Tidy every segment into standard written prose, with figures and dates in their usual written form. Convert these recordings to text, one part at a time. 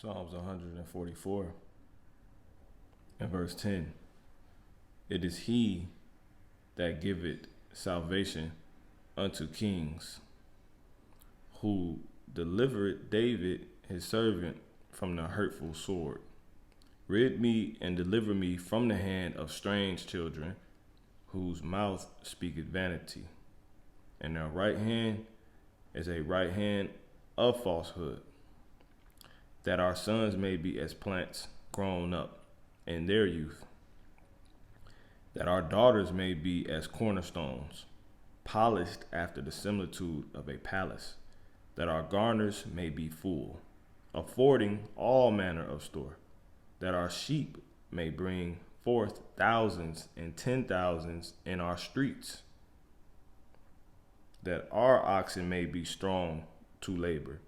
Psalms 144 and verse 10. It is he that giveth salvation unto kings, who delivered David his servant from the hurtful sword. Rid me and deliver me from the hand of strange children, whose mouth speaketh vanity, and their right hand is a right hand of falsehood, that our sons may be as plants grown up in their youth, that our daughters may be as cornerstones, polished after the similitude of a palace, that our garners may be full, affording all manner of store, that our sheep may bring forth thousands and 10,000s in our streets, that our oxen may be strong to labor,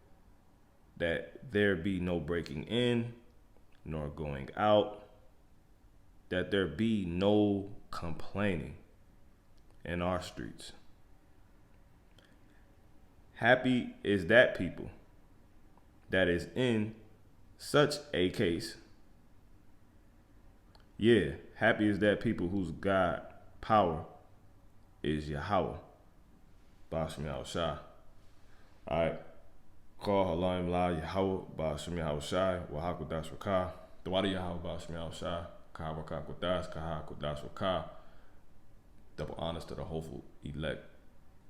that there be no breaking in nor going out, that there be no complaining in our streets. Happy is that people that is in such a case. Yeah, happy is that people whose God power is Yahweh. Bashmi al-Shai. Alright. Call Halayim La Yahweh Bashmi al-Shai. Wahakudash Rakah. Dawadi Yahweh Bashmi al-Shai. Kahawaka Kudash. Kahakudash Rakah. Double honors to the hopeful elect,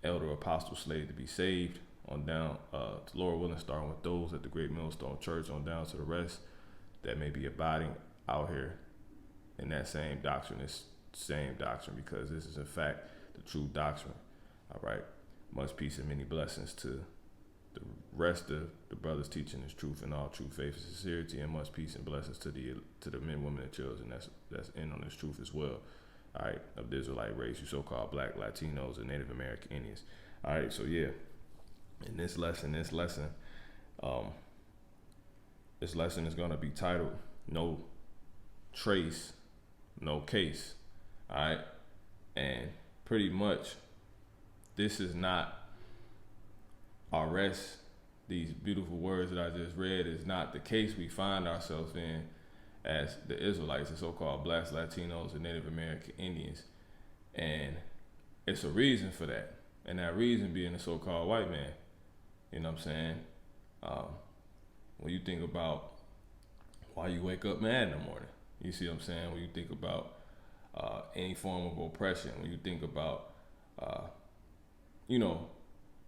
elder, apostle, slave to be saved. On down to Lord willing, starting with those at the Great Millstone Church, on down to the rest that may be abiding out here in that same doctrine, this same doctrine, because this is in fact the true doctrine. All right. Much peace and many blessings to the rest of the brothers teaching this truth in all true faith and sincerity, and much peace and blessings to the men, women, and children that's in on this truth as well. All right, of the Israelite race, you so-called Black, Latinos, and Native American Indians. All right, so yeah, in this lesson is going to be titled "No Trace, No Case." All right, and pretty much this is not our rest. These beautiful words that I just read is not the case we find ourselves in as the Israelites, the so-called Blacks, Latinos, and Native American Indians. And it's a reason for that. And that reason being the so-called white man. You know what I'm saying? When you think about why you wake up mad in the morning, you see what I'm saying? When you think about any form of oppression, when you think about,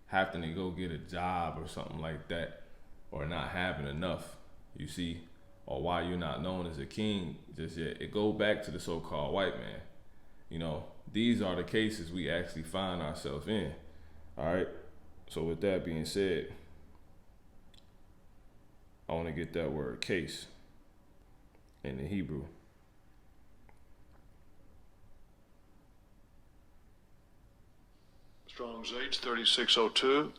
having to go get a job or something like that, or not having enough, you see, or why you're not known as a king just yet, it goes back to the so-called white man. You know, these are the cases we actually find ourselves in. All right. So with that being said, I want to get that word case in the Hebrew. Strong's H 3602.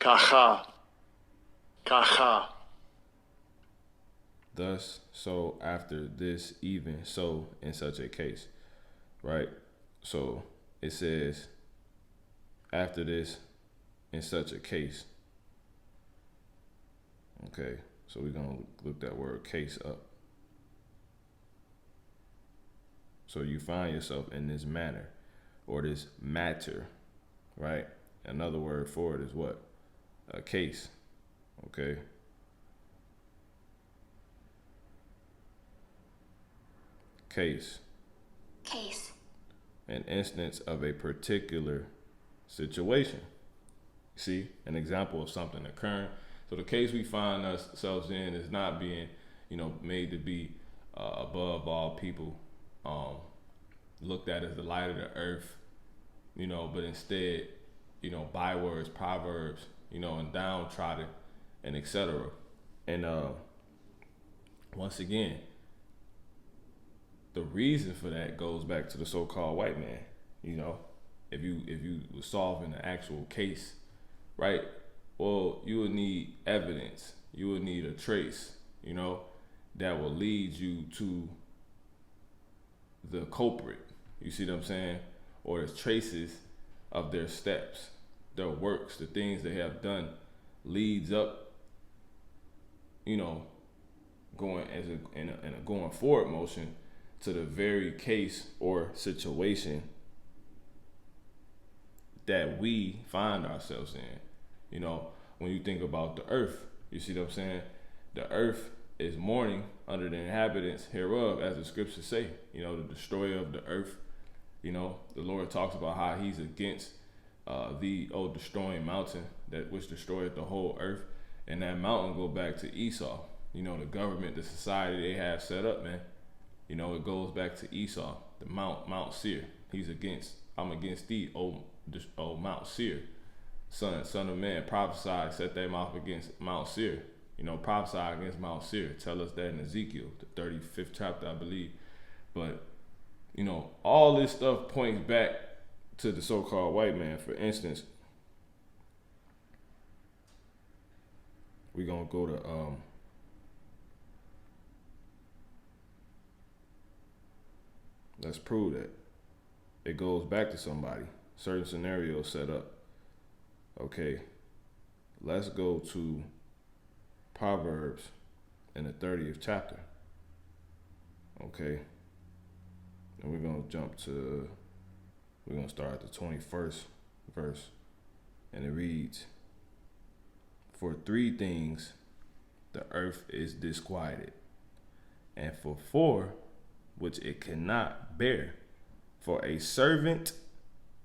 Kacha. Kacha. Thus, so, after this, even so, in such a case. Right? So it says, after this, in such a case. Okay, so we're going to look that word case up. So you find yourself in this manner, or this matter, right? Another word for it is what? A case, okay? Case. Case. An instance of a particular situation. See, an example of something occurring. So the case we find ourselves in is not being, made to be above all people, looked at as the light of the earth, but instead, bywords, proverbs, and downtrodden, and etc. And once again, the reason for that goes back to the so-called white man. If you were solving an actual case, right? Well, you would need evidence. You would need a trace, that will lead you to the culprit. You see what I'm saying? Or the traces of their steps, their works, the things they have done leads up going as in a going forward motion to the very case or situation that we find ourselves in. When you think about the earth, you see what I'm saying? The earth is mourning under the inhabitants hereof, as the scriptures say. The destroyer of the earth. The Lord talks about how he's against the old destroying mountain that which destroyed the whole earth. And that mountain go back to Esau. The government, the society they have set up, man. It goes back to Esau, the Mount Seir. I'm against thee, O Mount Seir. Son of man, prophesy, set their mouth against Mount Seir. Prophesy against Mount Seir. Tell us that in Ezekiel, the 35th chapter, I believe. But, all this stuff points back to the so-called white man. For instance, we're going to go to, let's prove that. It goes back to somebody. Certain scenarios set up. Okay, let's go to Proverbs in the 30th chapter. Okay, and we're going to start at the 21st verse. And it reads, "For 3 things the earth is disquieted, and for 4 which it cannot bear, for a servant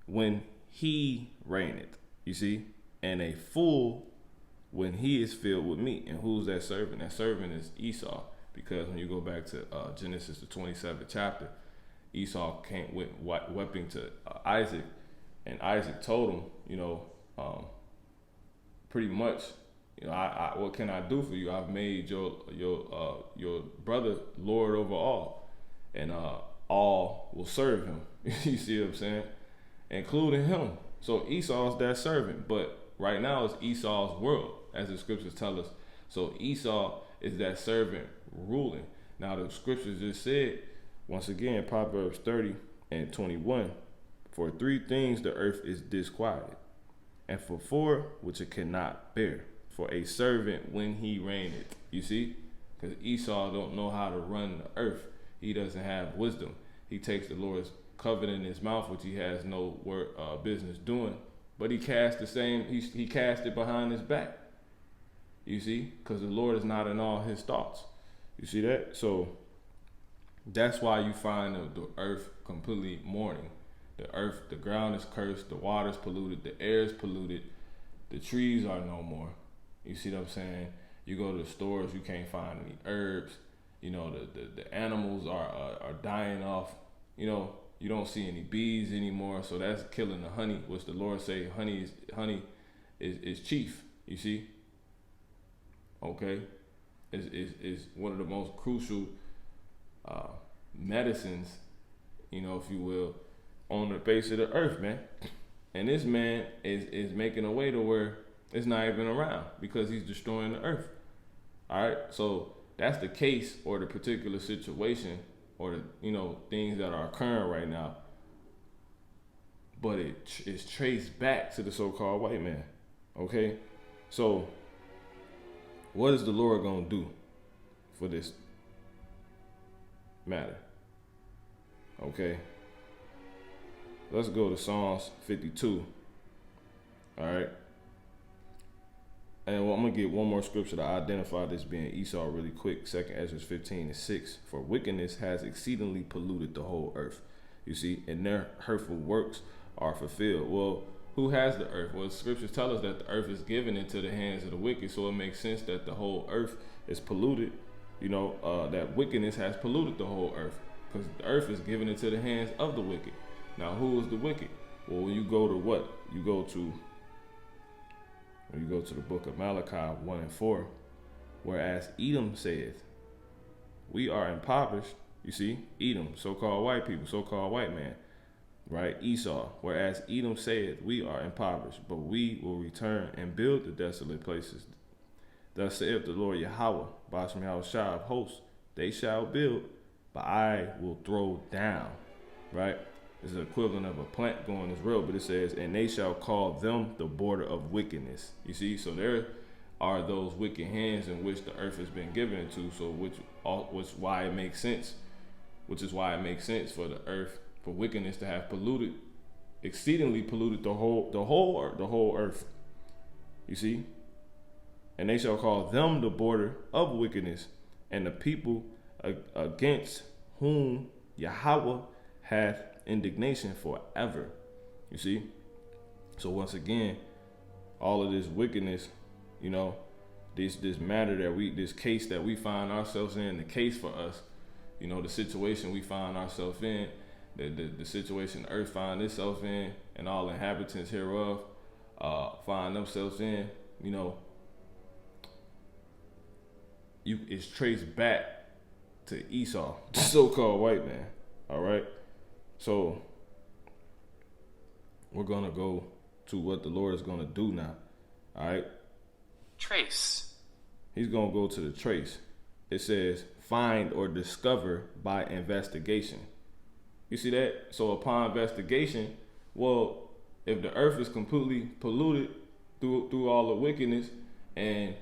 when he reigneth." You see? "And a fool when he is filled with meat." And who's that servant? That servant is Esau. Because when you go back to Genesis, the 27th chapter, Esau went weeping to Isaac. And Isaac told him, pretty much, I what can I do for you? I've made your brother Lord over all. And all will serve him. You see what I'm saying? Including him. So Esau's that servant, but right now it's Esau's world, as the scriptures tell us. So Esau is that servant ruling. Now the scriptures just said, once again, Proverbs 30 and 21, "For 3 things the earth is disquieted, and for 4 which it cannot bear, for a servant when he reigneth." You see? Because Esau don't know how to run the earth. He doesn't have wisdom. He takes the Lord's covenant in his mouth, which he has no business doing. But he cast he cast it behind his back. You see? Because the Lord is not in all his thoughts. You see that? So that's why you find the earth completely mourning. The earth, the ground is cursed, the water's polluted, the air is polluted, the trees are no more. You see what I'm saying? You go to the stores, you can't find any herbs. The animals are dying off. You don't see any bees anymore, so that's killing the honey, which the Lord say honey is chief. You see? Okay? Is one of the most crucial medicines, if you will, on the face of the earth, man. And this man is making a way to where it's not even around because he's destroying the earth. All right? So that's the case or the particular situation or the things that are occurring right now. But it is traced back to the so-called white man. Okay? So what is the Lord gonna do for this matter? Okay? Let's go to Psalms 52. All right? And I'm going to get one more scripture to identify this being Esau really quick. 2nd Ezra 15:6. "For wickedness has exceedingly polluted the whole earth." You see, and their hurtful works are fulfilled. Well, who has the earth? Well, the scriptures tell us that the earth is given into the hands of the wicked. So it makes sense that the whole earth is polluted. That wickedness has polluted the whole earth. Because the earth is given into the hands of the wicked. Now, who is the wicked? Well, you go to what? You go to the book of Malachi 1 and 4, whereas Edom saith, "We are impoverished." You see, Edom, so-called white people, so-called white man, right? Esau, whereas Edom saith, "We are impoverished, but we will return and build the desolate places. Thus saith the Lord Yahweh, Bashem Yahushua of hosts, they shall build, but I will throw down," right? It's the equivalent of a plant going as real, but it says, "and they shall call them the border of wickedness." You see, so they're are those wicked hands in which the earth has been given into. So which why it makes sense, which is why it makes sense for the earth, for wickedness to have polluted, exceedingly polluted the whole earth. You see? And they shall call them the border of wickedness, and the people against whom Yahweh hath indignation forever. You see? So once again, all of this wickedness, you know, this matter this case that we find ourselves in, the case for us, you know, the situation we find ourselves in, the situation the earth find itself in, and all inhabitants hereof find themselves in, you know, it's traced back to Esau, the so-called white man. All right. So we're going to go to what the Lord is going to do now. All right. Trace. He's going to go to the trace. It says find or discover by investigation. You see that? So upon investigation, well, if the earth is completely polluted through all the wickedness, and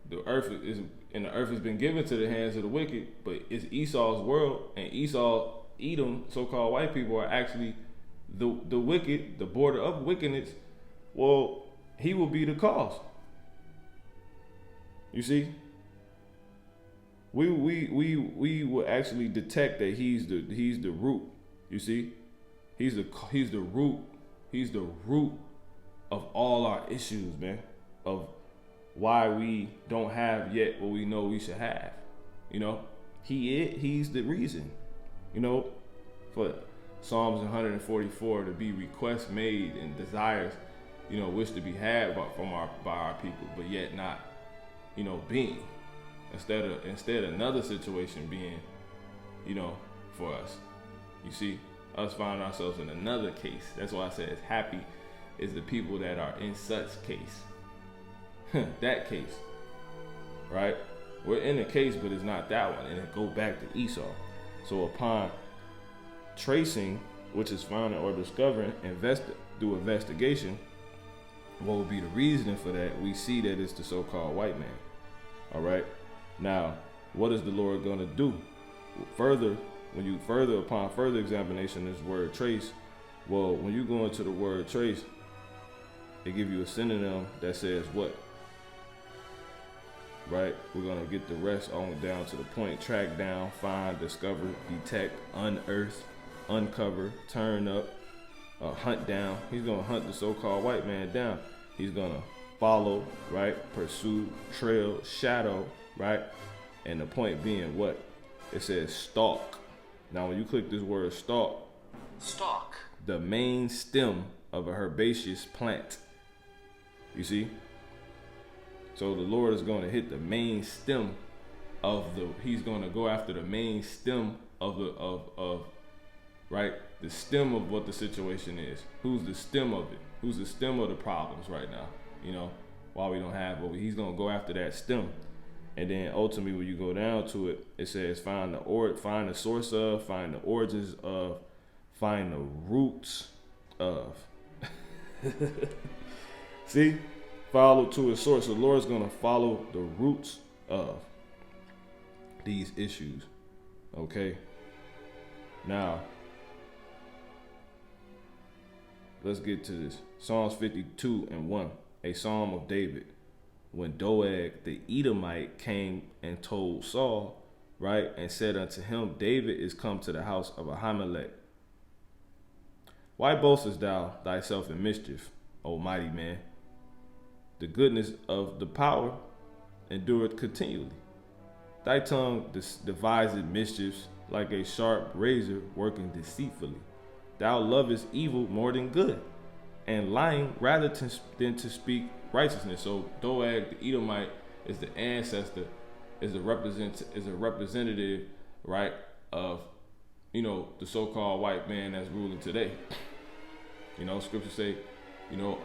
the earth has been given to the hands of the wicked, but it's Esau's world, and Esau, Edom, so-called white people, are actually the wicked, the border of wickedness. Well, he will be the cause. You see, we will actually detect that he's the root. You see, he's the root of all our issues, man. Of why we don't have yet what we know we should have. You know, he's the reason. You know, for Psalms 144 to be requests made and desires, you know, wish to be had by our people, but yet not, you know, being. Instead another situation being, you know, for us. You see, us find ourselves in another case. That's why I said it's happy is the people that are in such case. That case, right? We're in a case, but it's not that one, and it go back to Esau. So upon tracing, which is finding or discovering, through investigation, what would be the reasoning for that? We see that it's the so-called white man. All right. Now, what is the Lord going to do? Upon further examination of this word trace, well, when you go into the word trace, they give you a synonym that says what? Right? We're going to get the rest on down to the point. Track down, find, discover, detect, unearth, uncover, turn up, hunt down. He's going to hunt the so-called white man down. He's going to follow, right? Pursue, trail, shadow, right? And the point being what? It says stalk. Now, when you click this word stalk, the main stem of a herbaceous plant. You see? So the Lord is going to hit the main stem he's going to go after the main stem of right? The stem of what the situation is. Who's the stem of it? Who's the stem of the problems right now? You know, why we don't have he's going to go after that stem. And then ultimately, when you go down to it, it says find the source of, find the origins of, find the roots of. See? Follow to its source. The Lord's going to follow the roots of these issues. Okay? Now, let's get to this. Psalms 52:1, a psalm of David. When Doeg the Edomite came and told Saul, right, and said unto him, David is come to the house of Ahimelech. Why boastest thou thyself in mischief, O mighty man? The goodness of the power endureth continually. Thy tongue deviseth mischiefs like a sharp razor working deceitfully. Thou lovest evil more than good, and lying rather than to speak righteousness. So Doeg the Edomite is the ancestor, is a representative, right, of, you know, the so-called white man that's ruling today. You know, scriptures say, you know,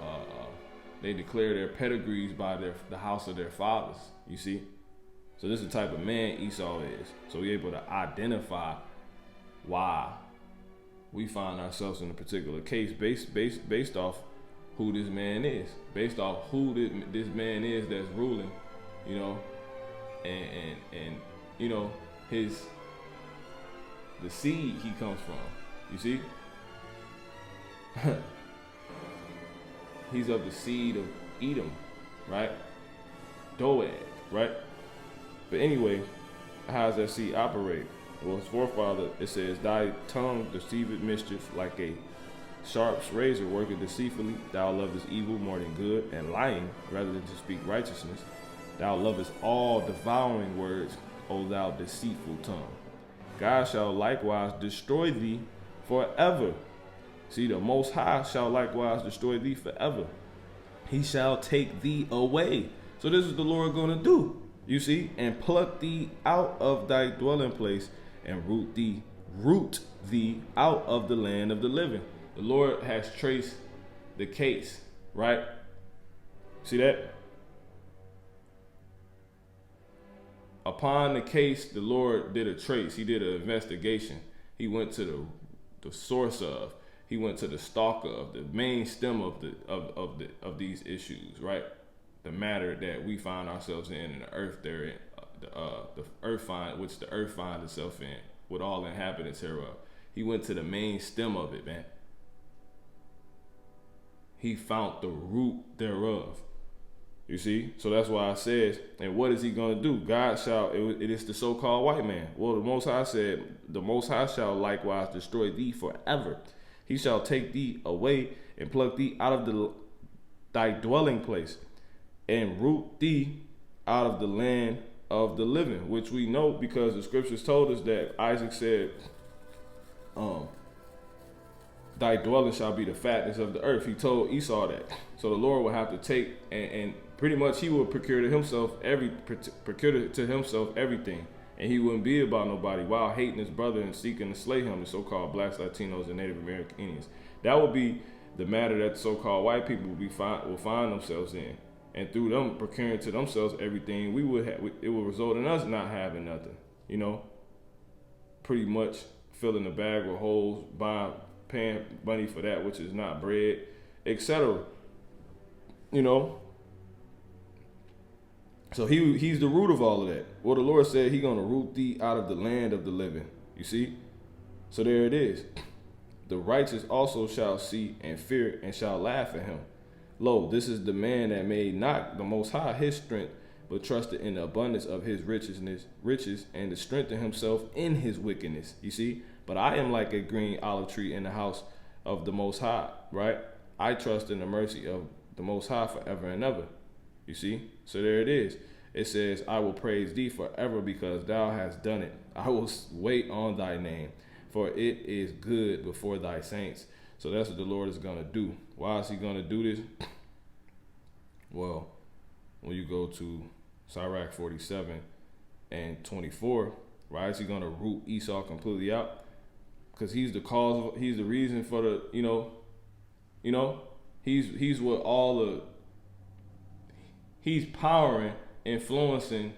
they declare their pedigrees by the house of their fathers. You see, so this is the type of man Esau is. So we're able to identify why we find ourselves in a particular case based off who this man is, based off who this man is that's ruling you know, and you know, the seed he comes from. You see? He's of the seed of Edom, right? Doeg, right? But anyway, how does that seed operate? Well, his forefather, it says, thy tongue deceiveth mischief like a sharp razor worketh deceitfully. Thou lovest evil more than good, and lying rather than to speak righteousness. Thou lovest all devouring words, O thou deceitful tongue. God shall likewise destroy thee forever. See, the Most High shall likewise destroy thee forever. He shall take thee away. So this is the Lord going to do, you see, and pluck thee out of thy dwelling place and root thee out of the land of the living. The Lord has traced the case, right? See that? Upon the case, the Lord did a trace. He did an investigation. He went to the source of. He went to the stalker of, the main stem of these issues, right? The matter that we find ourselves in the earth therein, the earth which the earth finds itself in, with all inhabitants hereof. He went to the main stem of it, man. He found the root thereof. You see? So that's why I says, and what is he going to do? God shall, it is the so-called white man. Well, the Most High said, the Most High shall likewise destroy thee forever. He shall take thee away and pluck thee out of thy dwelling place and root thee out of the land of the living, which we know because the scriptures told us that Isaac said, thy dwelling shall be the fatness of the earth. He told Esau that. So the Lord will have to take and pretty much he will procure to himself everything. And he wouldn't be about nobody while hating his brother and seeking to slay him, the so-called blacks, Latinos, and Native American Indians. That would be the matter that the so-called white people will find themselves in. And through them procuring to themselves everything, it will result in us not having nothing. You know, pretty much filling the bag with holes, paying money for that which is not bread, etc. You know. So he's the root of all of that. Well, the Lord said he's going to root thee out of the land of the living. You see? So there it is. The righteous also shall see and fear and shall laugh at him. Lo, this is the man that made not the Most High his strength, but trusted in the abundance of his riches and to strengthen himself in his wickedness. You see? But I am like a green olive tree in the house of the Most High, right? I trust in the mercy of the Most High forever and ever. You see? So there it is. It says, I will praise thee forever because thou hast done it. I will wait on thy name, for it is good before thy saints. So that's what the Lord is going to do. Why is he going to do this? Well, when you go to Sirach 47 and 24, why is he going to root Esau completely out? Because he's the cause of, he's the reason for the, he's what all the, he's powering, influencing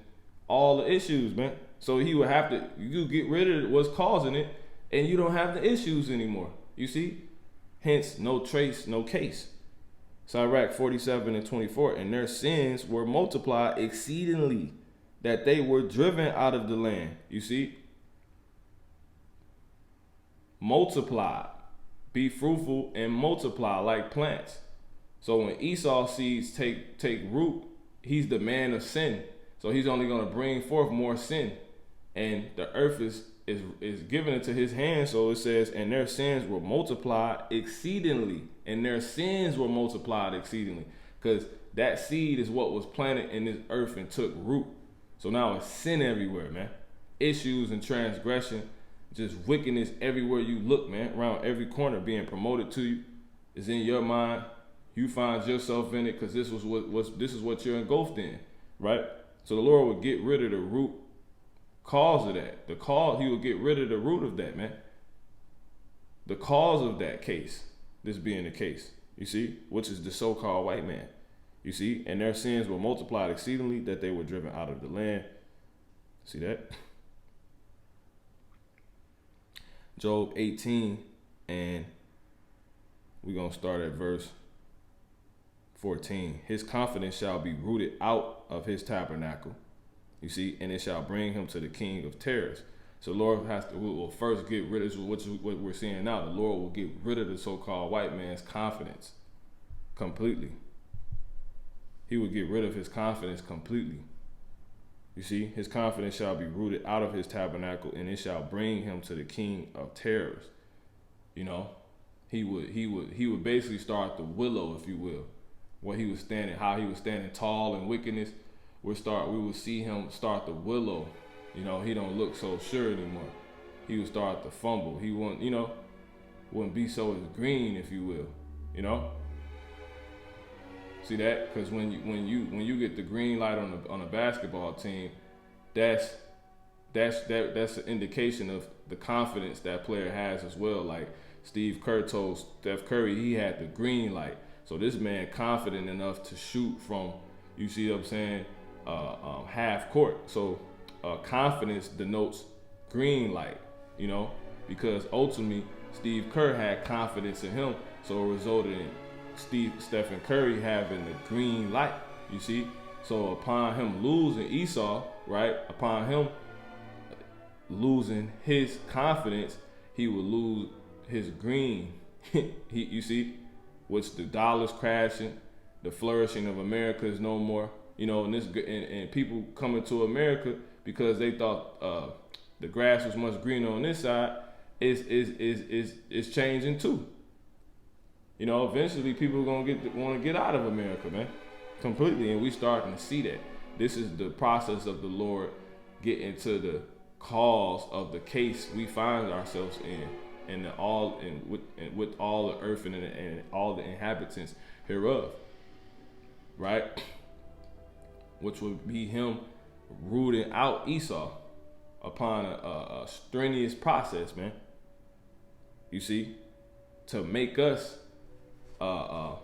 all the issues, man. So he would have to, you get rid of what's causing it, and you don't have the issues anymore. You see? Hence, no trace, no case. Sirach 47 and 24, and their sins were multiplied exceedingly, that they were driven out of the land. You see? Multiply. Be fruitful and multiply like plants. So when Esau's seeds take root, he's the man of sin. So he's only going to bring forth more sin. And the earth is given into his hands. So it says, and their sins were multiplied exceedingly. And their sins were multiplied exceedingly. Because that seed is what was planted in this earth and took root. So now it's sin everywhere, man. Issues and transgression, just wickedness everywhere you look, man. Around every corner being promoted to you is in your mind. You find yourself in it because this is what you're engulfed in, right? So the Lord would get rid of the root cause of that. He would get rid of the root of that, man. The cause of that case, this being the case, you see, which is the so-called white man, you see, and their sins were multiplied exceedingly, that they were driven out of the land. See that? Job 18, and we're going to start at verse 14. His confidence shall be rooted out of his tabernacle. You see, and it shall bring him to the king of terrors. So the Lord will first get rid of what we're seeing now. The Lord will get rid of the so-called white man's confidence completely. He will get rid of his confidence completely. You see, his confidence shall be rooted out of his tabernacle, and it shall bring him to the king of terrors. You know, he would basically start the willow, if you will, where he was standing, how he was standing tall in wickedness. We will see him start the willow. You know, he don't look so sure anymore. He would start to fumble. He wouldn't be so as green, if you will. You know, see that? Because when you get the green light on a basketball team, that's an indication of the confidence that player has as well. Like Steve Kerr told Steph Curry, he had the green light. So this man confident enough to shoot from, you see what I'm saying, half court. So confidence denotes green light, you know, because ultimately Steve Kerr had confidence in him, so it resulted in Stephen Curry having the green light, you see. So upon him losing Esau, right, upon him losing his confidence, he would lose his green. You see, which the dollar's crashing, the flourishing of America is no more, you know, and people coming to America because they thought the grass was much greener on this side is changing too. You know, eventually people are gonna want to get out of America, man, completely, and we starting to see that. This is the process of the Lord getting to the cause of the case we find ourselves in, and with all the earth and all the inhabitants hereof, right? Which would be him rooting out Esau upon a strenuous process, man. You see, to make us, to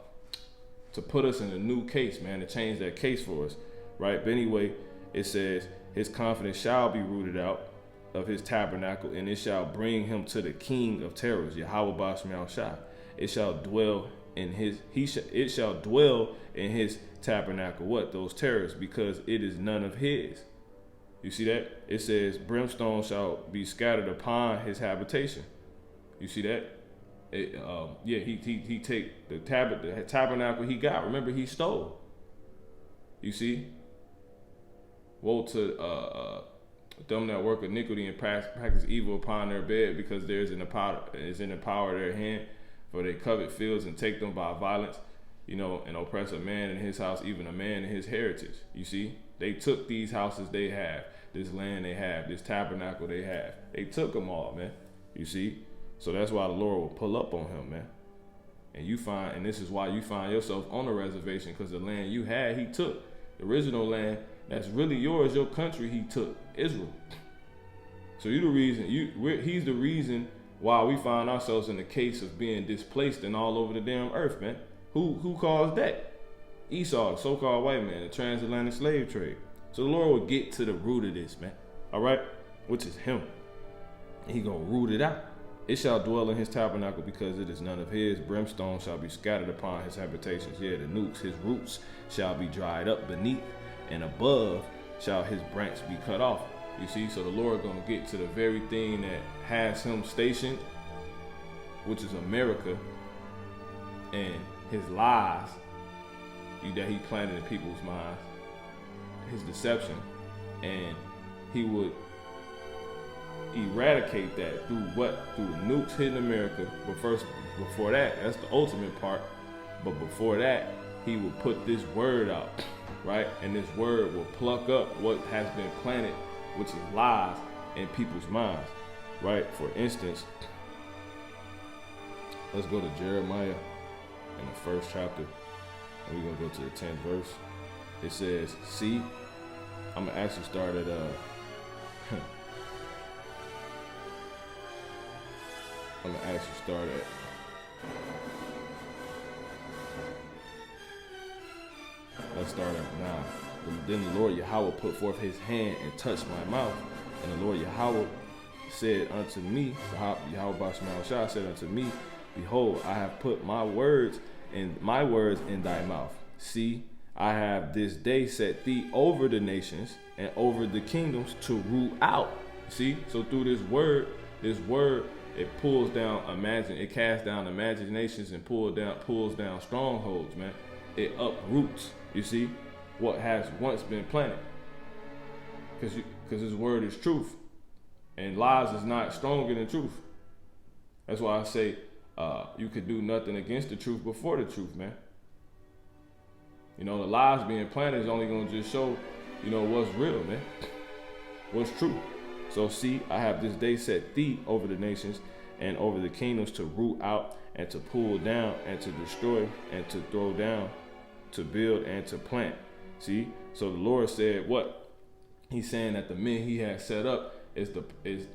put us in a new case, man, to change that case for us, right? But anyway, it says, his confidence shall be rooted out of his tabernacle, and it shall bring him to the king of terrors, Yahweh Bashmiel Shah. It shall dwell in it shall dwell in his tabernacle. What? Those terrors, because it is none of his. You see that? It says, brimstone shall be scattered upon his habitation. You see that? He take the tabernacle he got. Remember, he stole. You see? Woe to them that work iniquity and practice evil upon their bed, because is in the power of their hand, for they covet fields and take them by violence, you know, and oppress a man in his house, even a man in his heritage. You see, they took these houses they have, this land they have, this tabernacle they have. They took them all, man. You see, so that's why the Lord will pull up on him, man. And this is why you find yourself on a reservation, because the land you had, he took. The original land that's really yours, your country, he took, Israel. So he's the reason why we find ourselves in the case of being displaced and all over the damn earth, man. Who caused that? Esau, so-called white man, the transatlantic slave trade. So the Lord will get to the root of this, man. All right, which is him. And he gonna root it out. It shall dwell in his tabernacle, because it is none of his. Brimstone shall be scattered upon his habitations. Yeah, the nukes, his roots shall be dried up beneath, and above shall his branch be cut off. You see, so the Lord gonna get to the very thing that has him stationed, which is America, and his lies that he planted in people's minds, his deception, and he would eradicate that through what? Through the nukes hitting America. But first, before that, that's the ultimate part. But before that, he will put this word out, right? And this word will pluck up what has been planted, which is lies in people's minds, right? For instance, let's go to Jeremiah in the first chapter, and we're gonna go to the 10th verse. It says, see, I'm gonna actually start at let's start at 9. Then the Lord Yahweh put forth his hand and touched my mouth. And the Lord Yahweh said unto me, Yahweh Bashmiel Shah said unto me, behold, I have put my words in thy mouth. See, I have this day set thee over the nations and over the kingdoms to root out. See? So through this word, it pulls down, it casts down imaginations and pulls down strongholds, man. It uproots, you see, what has once been planted. Because his word is truth. And lies is not stronger than truth. That's why I say you could do nothing against the truth before the truth, man. You know, the lies being planted is only going to just show, you know, what's real, man. What's true. So see, I have this day set thee over the nations and over the kingdoms to root out and to pull down and to destroy and to throw down, to build and to plant. See? So the Lord said what? He's saying that the men he has set up is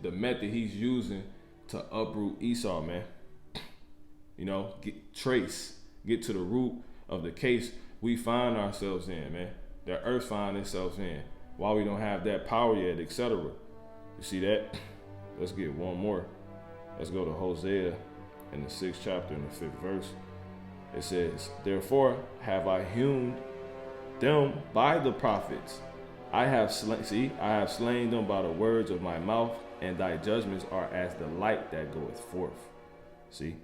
the method he's using to uproot Esau, man. You know, get to the root of the case we find ourselves in, man. The earth find itself in. Why we don't have that power yet, etc. You see that? Let's get one more. Let's go to Hosea in the 6th chapter and the 5th verse. It says, therefore have I hewn them by the prophets. I have slain them by the words of my mouth, and thy judgments are as the light that goeth forth. See?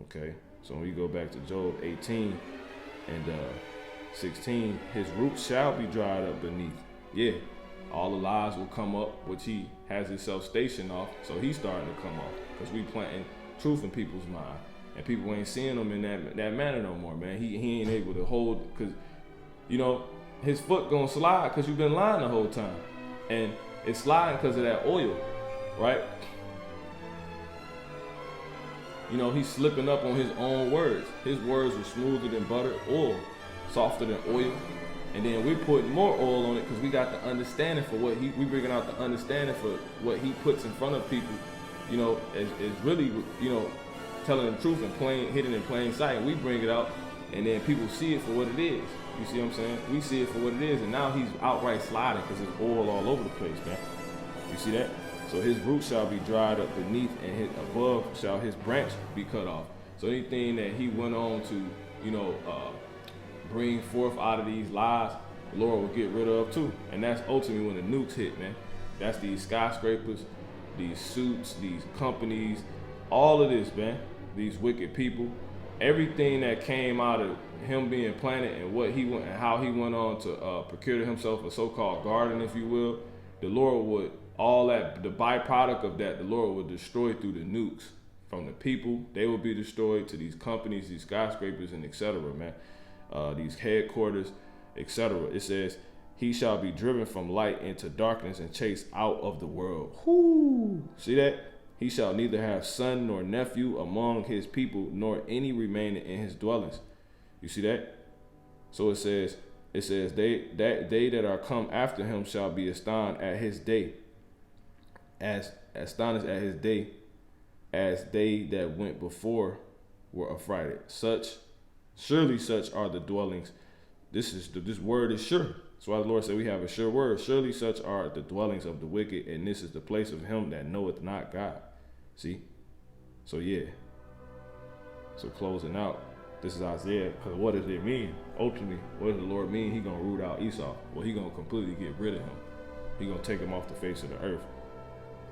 Okay. So when we go back to Job 18 and 16, his roots shall be dried up beneath. Yeah. All the lies will come up, which he has himself stationed off. So he's starting to come off because we planting truth in people's mind. And people ain't seeing them in that manner no more, man. He ain't able to hold, because, you know, his foot gonna slide because you've been lying the whole time. And it's sliding because of that oil, right? You know, he's slipping up on his own words. His words are smoother than butter, oil, softer than oil. And then we're putting more oil on it because we got the understanding for what we bringing out the understanding for what he puts in front of people, you know, is really, you know, telling the truth and hidden in plain sight. And we bring it out and then people see it for what it is. You see what I'm saying? We see it for what it is, and now he's outright sliding because there's oil all over the place, man. You see that? So his roots shall be dried up beneath, and above shall his branch be cut off. So anything that he went on to, you know, bring forth out of these lies, the Lord will get rid of too. And that's ultimately when the nukes hit, man. That's these skyscrapers, these suits, these companies, all of this, man. These wicked people. Everything that came out of him being planted and what he went and how he went on to procure to himself a so-called garden, if you will, the Lord would, all that, the byproduct of that, the Lord would destroy through the nukes from the people. They will be destroyed to these companies, these skyscrapers, and etc., man. These headquarters, etc. It says, he shall be driven from light into darkness and chased out of the world. Whoo! See that? He shall neither have son nor nephew among his people, nor any remaining in his dwellings. You see that? So it says they that are come after him shall be astonished at his day, as astonished at his day, as they that went before were affrighted. Surely such are the dwellings. This word is sure. That's why the Lord said we have a sure word. Surely such are the dwellings of the wicked, and this is the place of him that knoweth not God. See? So yeah. So closing out, this is Isaiah, because what does it mean? Ultimately, what does the Lord mean? He gonna root out Esau. Well, he gonna completely get rid of him. He gonna take him off the face of the earth.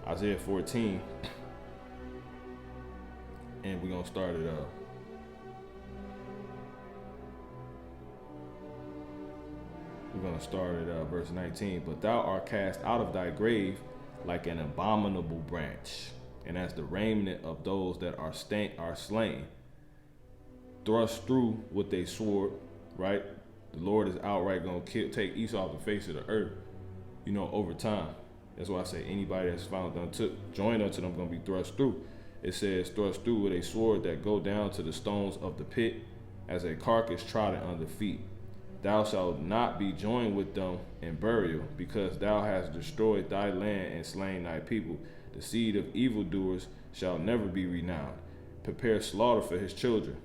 Isaiah 14. And we're gonna start it up. We're going to start at verse 19. But thou art cast out of thy grave like an abominable branch, and as the raiment of those that are slain, thrust through with a sword, right? The Lord is outright going to take Esau off the face of the earth, you know, over time. That's why I say anybody that's found joined unto them going to be thrust through. It says thrust through with a sword that go down to the stones of the pit, as a carcass trodden under feet. Thou shalt not be joined with them in burial, because thou hast destroyed thy land and slain thy people. The seed of evildoers shall never be renowned. Prepare slaughter for his children,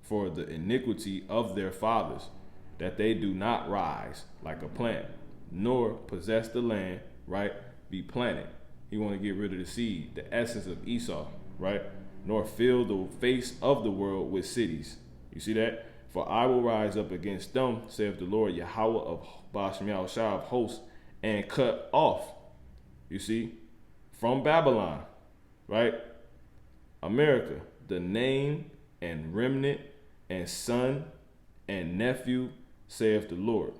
for the iniquity of their fathers, that they do not rise like a plant, nor possess the land, right? Be planted. He want to get rid of the seed, the essence of Esau, right? Nor fill the face of the world with cities. You see that? For I will rise up against them, saith the Lord Yahweh of Bashem Yahushua of hosts, and cut off, you see, from Babylon, right? America, the name and remnant and son and nephew, saith the Lord.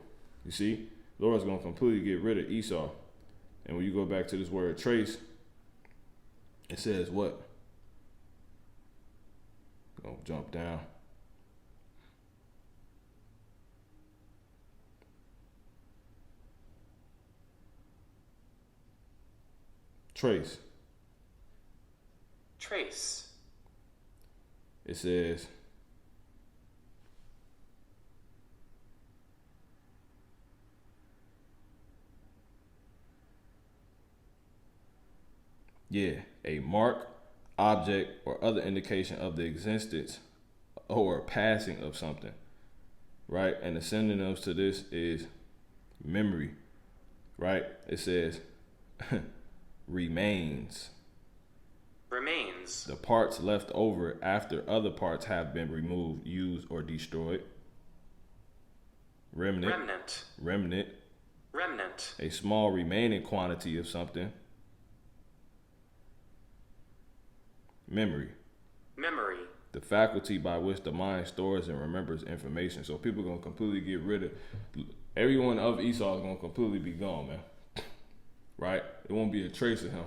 You see, the Lord's going to completely get rid of Esau. And when you go back to this word trace, it says what? Gonna jump down. Trace. Trace. It says, a mark, object, or other indication of the existence or passing of something, right? And the synonyms to this is memory, right? It says remains. Remains. The parts left over after other parts have been removed, used, or destroyed. Remnant. Remnant. Remnant. Remnant. A small remaining quantity of something. Memory. Memory. The faculty by which the mind stores and remembers information. So people are going to completely get rid of, everyone of Esau is going to completely be gone, man. Right? It won't be a trace of him.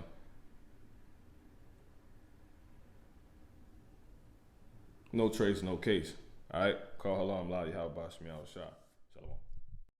No trace, no case. All right? Call Halam Ladi, how about Shmial Shah? Shalom.